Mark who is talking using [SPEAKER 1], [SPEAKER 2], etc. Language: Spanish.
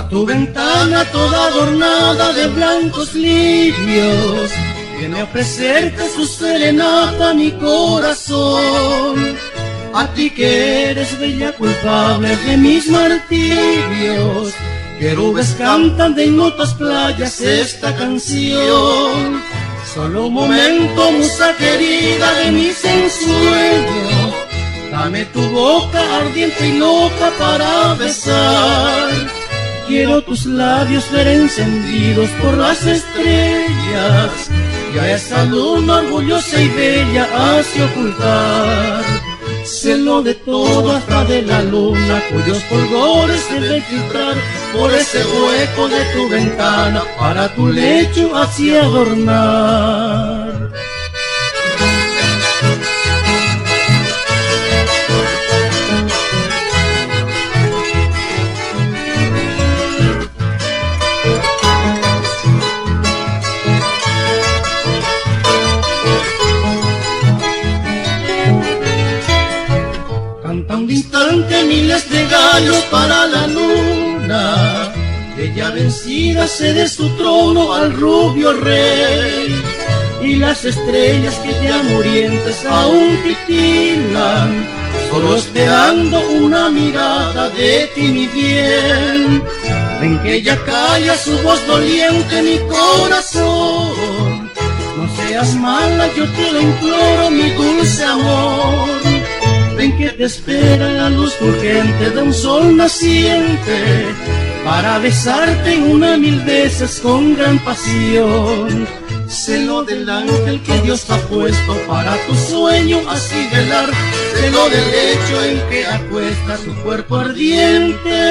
[SPEAKER 1] tu ventana toda adornada de blancos lirios, viene a ofrecerte su serenata mi corazón. A ti que eres bella culpable de mis martirios, querubes cantan de inmortas playas esta canción. Solo un momento, musa querida de mis ensueños, dame tu boca ardiente y loca para besar. Quiero tus labios ver encendidos por las estrellas, y a esa luna orgullosa y bella hace ocultar. Celo de todo hasta de la luna, cuyos fulgores deben filtrar por ese hueco de tu ventana, para tu lecho así adornar. Canta un instante miles de gallos para la luna, ella vencida cede su trono al rubio rey, y las estrellas que te hambrientas aún titilan, solo esperando una mirada de ti mi bien. Ven que ella calla su voz doliente mi corazón, no seas mala, yo te lo imploro mi dulce amor. Ven que te espera la luz fulgente de un sol naciente, para besarte una mil veces con gran pasión. Celo del ángel que Dios ha puesto para tu sueño así velar, celo del lecho en que acuesta su cuerpo ardiente.